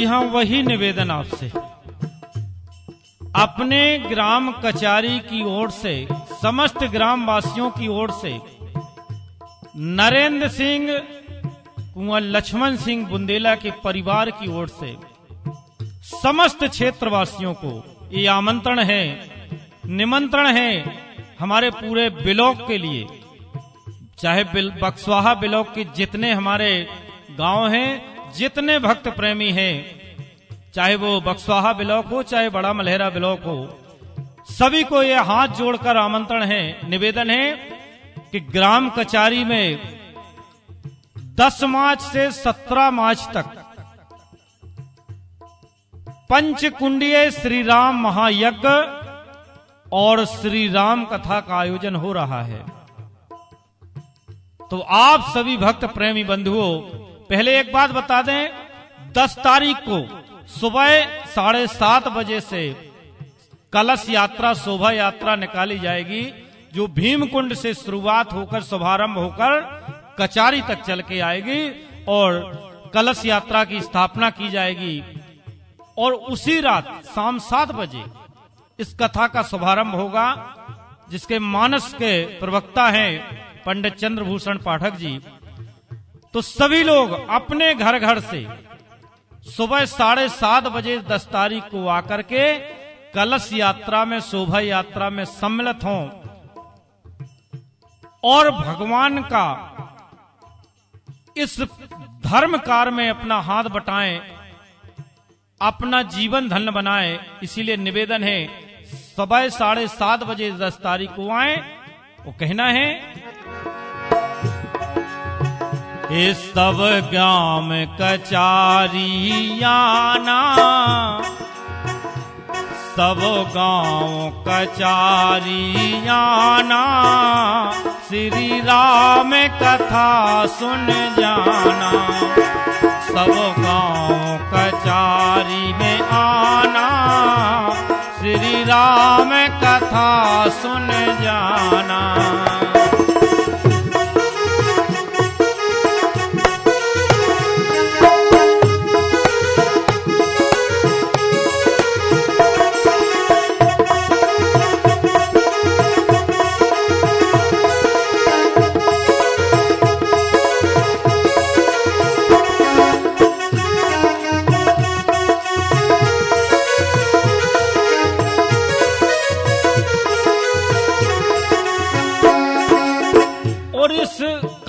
हाँ, वही निवेदन आपसे। अपने ग्राम कचारी की ओर से, समस्त ग्राम वासियों की ओर से, नरेंद्र सिंह कुंवर लक्ष्मण सिंह बुंदेला के परिवार की ओर से समस्त क्षेत्रवासियों को ये आमंत्रण है, निमंत्रण है हमारे पूरे ब्लॉक के लिए। चाहे बक्सवाहा ब्लॉक के जितने हमारे गांव हैं, जितने भक्त प्रेमी हैं, चाहे वो बक्सवाहा ब्लॉक हो चाहे बड़ा मलहरा ब्लॉक हो, सभी को ये हाथ जोड़कर आमंत्रण है, निवेदन है कि ग्राम कचारी में 10 मार्च से 17 मार्च तक पंचकुंडीय श्री राम महायज्ञ और श्री राम कथा का आयोजन हो रहा है। तो आप सभी भक्त प्रेमी बंधुओं, पहले एक बात बता दें, 10 तारीख को सुबह 7:30 बजे से कलश यात्रा, शोभा यात्रा निकाली जाएगी, जो भीमकुंड से शुरुआत होकर शुभारंभ होकर कचारी तक चल के आएगी और कलश यात्रा की स्थापना की जाएगी। और उसी रात शाम 7 बजे इस कथा का शुभारंभ होगा, जिसके मानस के प्रवक्ता हैं पंडित चंद्रभूषण पाठक जी। तो सभी लोग अपने घर घर से सुबह 7:30 बजे 10 तारीख को आकर के कलश यात्रा में, शोभा यात्रा में सम्मिलित हों और भगवान का इस धर्म कार्य में अपना हाथ बटाएं, अपना जीवन धन्य बनाएं। इसीलिए निवेदन है, सुबह 7:30 बजे 10 तारीख को आए। वो कहना है, इस सब ग्राम कचारी आना, सब गांव कचारी आना, श्री राम कथा सुन जाना। सब गांव कचारी में आना, श्री राम कथा सुन जाना।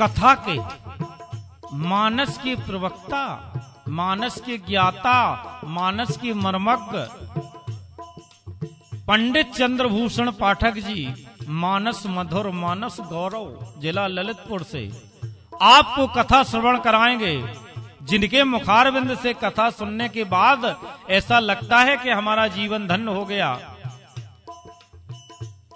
कथा के मानस के प्रवक्ता, मानस के ज्ञाता, मानस के मर्मज्ञ पंडित चंद्रभूषण पाठक जी, मानस मधुर, मानस गौरव, जिला ललितपुर से आपको कथा श्रवण कराएंगे, जिनके मुखारविंद से कथा सुनने के बाद ऐसा लगता है कि हमारा जीवन धन्य हो गया।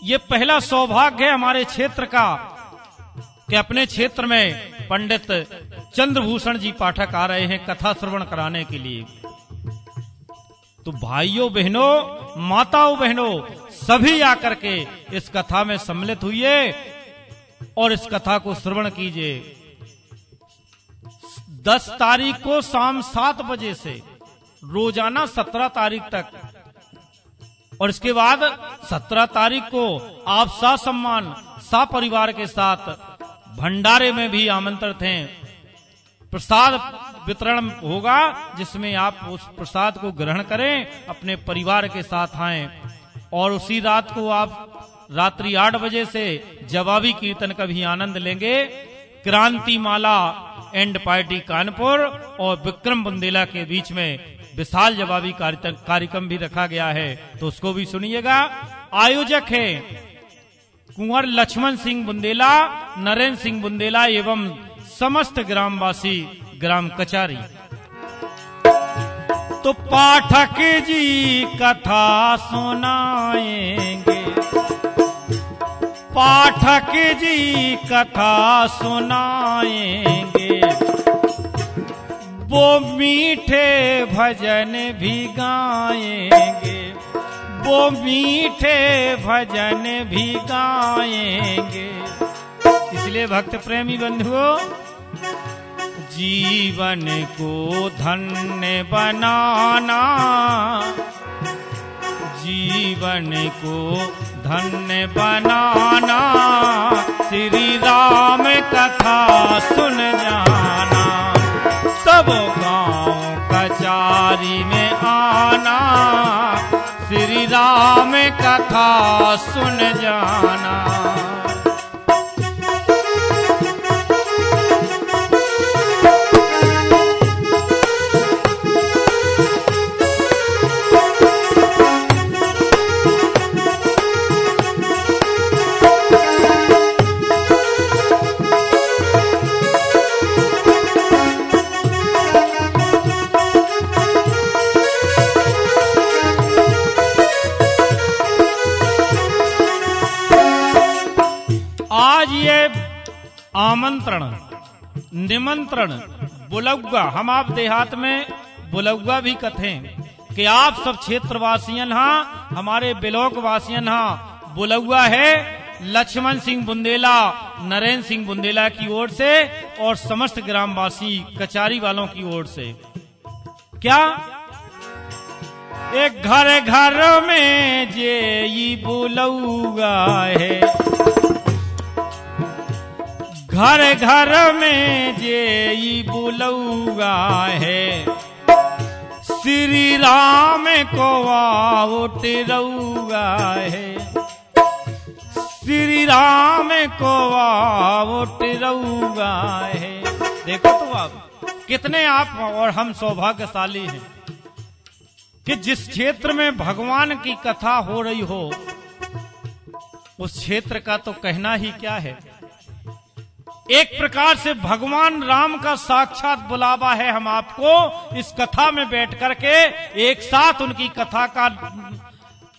ये पहला सौभाग्य है हमारे क्षेत्र का कि अपने क्षेत्र में पंडित चंद्रभूषण जी पाठक आ रहे हैं कथा श्रवण कराने के लिए। तो भाइयों बहनों, माताओं बहनों, सभी आकर के इस कथा में सम्मिलित हुइए और इस कथा को श्रवण कीजिए। 10 तारीख को शाम 7 बजे से रोजाना 17 तारीख तक, और इसके बाद 17 तारीख को आप ससम्मान, सपरिवार के साथ भंडारे में भी आमंत्रित हैं। प्रसाद वितरण होगा, जिसमें आप उस प्रसाद को ग्रहण करें, अपने परिवार के साथ आएं। और उसी रात को आप रात्रि 8 बजे से जवाबी कीर्तन का भी आनंद लेंगे। क्रांति माला एंड पार्टी कानपुर और विक्रम बुंदेला के बीच में विशाल जवाबी कार्यक्रम भी रखा गया है, तो उसको भी सुनिएगा। आयोजक है कुंवर लक्ष्मण सिंह बुंदेला, नरेंद्र सिंह बुंदेला एवं समस्त ग्रामवासी ग्राम कचारी। तो पाठक जी कथा सुनाएंगे, पाठक जी कथा सुनाएंगे, वो मीठे भजन भी गाएंगे, वो मीठे भजन भी गाएंगे। इसलिए भक्त प्रेमी बंधुओं, जीवन को धन्य बनाना, जीवन को धन्य बनाना, श्री राम कथा सुन जाना, सब गांव कचारी में आना, श्री राम कथा सुन जाना। आज ये आमंत्रण निमंत्रण बुलौगा, हम आप देहात में बुलौगा भी कथें कि आप सब क्षेत्रवासियन हाँ, हमारे बिलोक वासियन हाँ, बुलौगा है लक्ष्मण सिंह बुंदेला, नरेंद्र सिंह बुंदेला की ओर से और समस्त ग्रामवासी कचारी वालों की ओर से। क्या एक घर घर में जे बुलौगा है, घर घर में जे बुलौगा है, श्री राम को आवट रउगा है, श्री राम को आवट रउगा है। देखो तो आप कितने आप और हम सौभाग्यशाली हैं कि जिस क्षेत्र में भगवान की कथा हो रही हो उस क्षेत्र का तो कहना ही क्या है। एक प्रकार से भगवान राम का साक्षात बुलावा है हम आपको इस कथा में बैठ करके एक साथ उनकी कथा का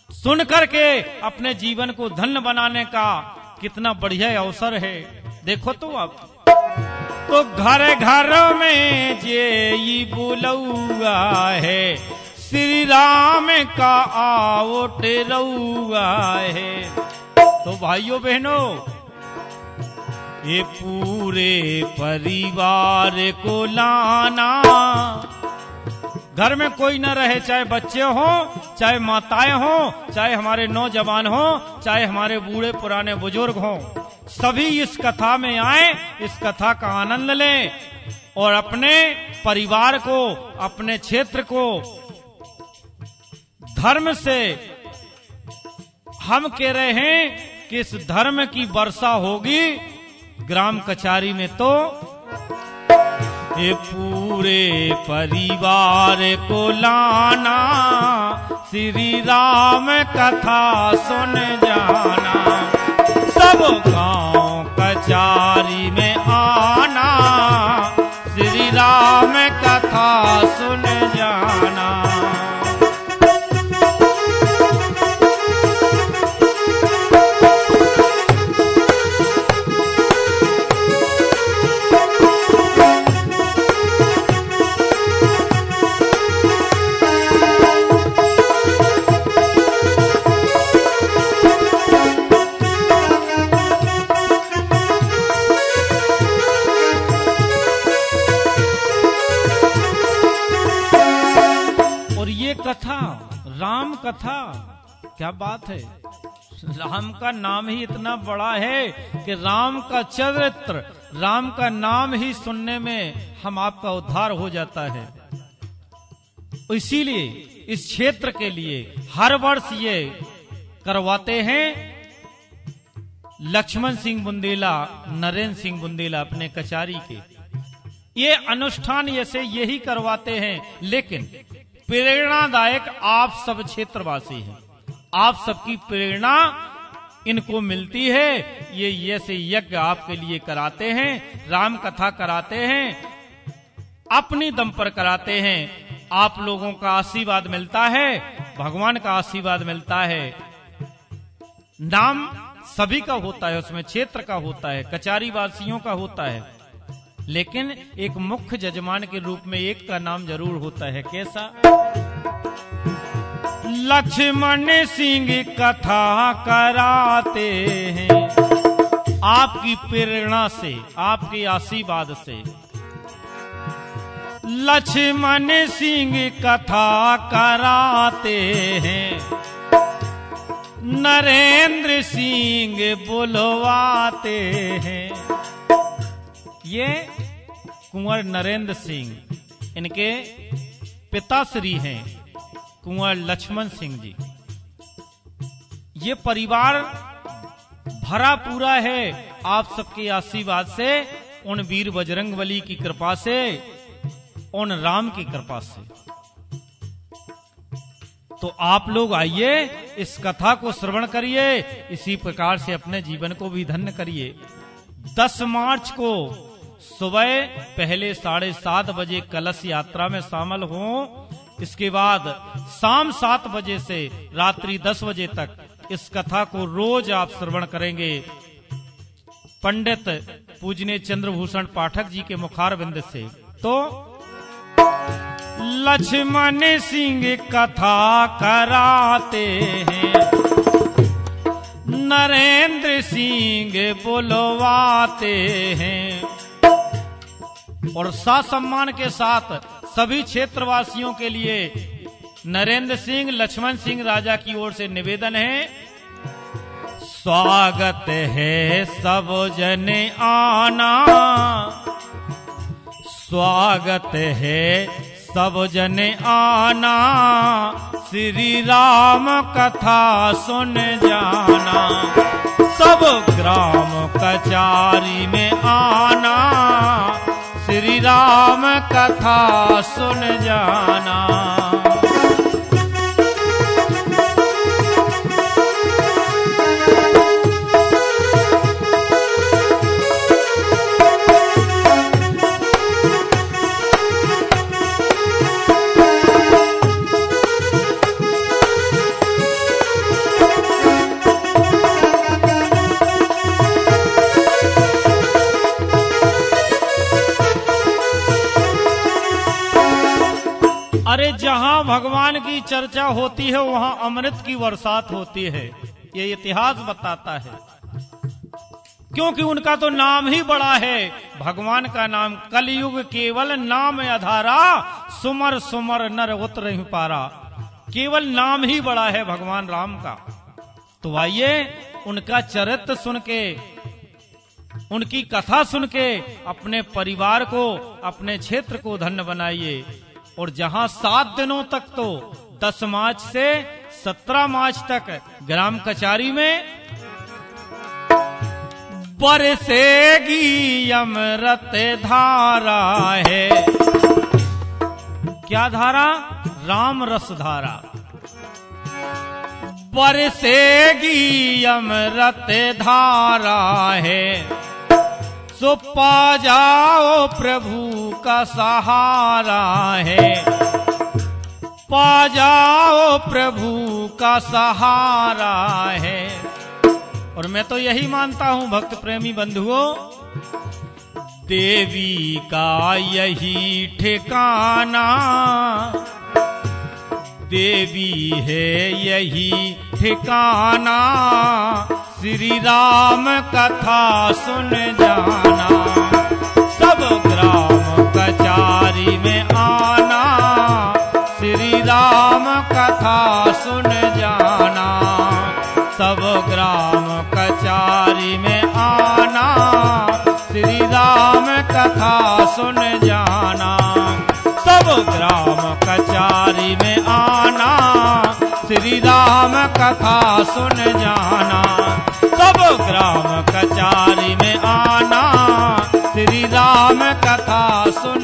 सुन करके अपने जीवन को धन्य बनाने का कितना बढ़िया अवसर है। देखो तो आप तो घर घर में जे बुलौगा है, श्री राम का आवट रउगा है। तो भाइयों बहनों, ये पूरे परिवार को लाना, घर में कोई न रहे, चाहे बच्चे हो, चाहे माताएं हो, चाहे हमारे नौजवान हो, चाहे हमारे बूढ़े पुराने बुजुर्ग हो, सभी इस कथा में आए, इस कथा का आनंद लें और अपने परिवार को, अपने क्षेत्र को धर्म से, हम कह रहे हैं कि इस धर्म की वर्षा होगी ग्राम कचारी में। तो ये पूरे परिवार को लाना, श्री राम कथा सुन जाना, सब गांव कचारी में आना, श्री राम कथा सुन जाना। कथा, राम कथा, क्या बात है। राम का नाम ही इतना बड़ा है कि राम का चरित्र, राम का नाम ही सुनने में हम आपका उद्धार हो जाता है। इसीलिए इस क्षेत्र के लिए हर वर्ष ये करवाते हैं लक्ष्मण सिंह बुंदेला, नरेंद्र सिंह बुंदेला अपने कचारी के। ये अनुष्ठान ऐसे यही करवाते हैं, लेकिन प्रेरणादायक आप सब क्षेत्रवासी हैं, आप सबकी प्रेरणा इनको मिलती है। ये ऐसे यज्ञ आपके लिए कराते हैं, राम कथा कराते हैं, अपनी दम पर कराते हैं। आप लोगों का आशीर्वाद मिलता है, भगवान का आशीर्वाद मिलता है। नाम सभी का होता है, उसमें क्षेत्र का होता है, कचारी वासियों का होता है, लेकिन एक मुख्य जजमान के रूप में एक का नाम जरूर होता है। कैसा? लक्ष्मण सिंह कथा कराते हैं आपकी प्रेरणा से, आपके आशीर्वाद से। लक्ष्मण सिंह कथा कराते हैं, नरेंद्र सिंह बुलवाते हैं। ये कुंवर नरेंद्र सिंह, इनके पिताश्री हैं कुंवर लक्ष्मण सिंह जी। ये परिवार भरा पूरा है आप सबके आशीर्वाद से, उन वीर बजरंगबली की कृपा से, उन राम की कृपा से। तो आप लोग आइए, इस कथा को श्रवण करिए, इसी प्रकार से अपने जीवन को भी धन्य करिए। 10 मार्च को सुबह पहले 7:30 बजे कलश यात्रा में शामिल हों। इसके बाद शाम 7 बजे से रात्रि 10 बजे तक इस कथा को रोज आप श्रवण करेंगे। पंडित पूजनीय चंद्रभूषण पाठक जी के मुखारविंद से। तो लक्ष्मण सिंह कथा कराते हैं, नरेंद्र सिंह बुलवाते हैं। और सम्मान के साथ सभी क्षेत्रवासियों के लिए नरेंद्र सिंह लक्ष्मण सिंह राजा की ओर से निवेदन है, स्वागत है सब जन आना, स्वागत है सब जन आना, श्री राम कथा सुन जाना, सब ग्राम कचारी में आना, श्री राम कथा सुन जाना। अरे जहां भगवान की चर्चा होती है वहां अमृत की बरसात होती है, ये इतिहास बताता है। क्योंकि उनका तो नाम ही बड़ा है, भगवान का नाम कलयुग केवल नाम आधारा, सुमर सुमर नर उतर पारा। केवल नाम ही बड़ा है भगवान राम का। तो आइए उनका चरित्र सुन के, उनकी कथा सुन के अपने परिवार को, अपने क्षेत्र को धन्य बनाइए। और जहां 7 दिनों तक, तो 10 मार्च से 17 मार्च तक ग्राम कचारी में बरसेगी अमृत धारा है। क्या धारा? राम रस धारा। बरसेगी अमृत धारा है, सो पा जाओ प्रभु का सहारा है, पा जाओ प्रभु का सहारा है। और मैं तो यही मानता हूं भक्त प्रेमी बंधुओं, देवी का यही ठिकाना, देवी है यही ठिकाना, श्री राम कथा सुन जाना, सब ग्राम कचारी में आना, श्री राम कथा सुन जाना, सब ग्राम कचारी में आना, श्री राम कथा सुन जाना, सब ग्राम कचारी में आना, श्री राम कथा सुन जाना, सब ग्राम कचारी में आना, श्री राम कथा सुन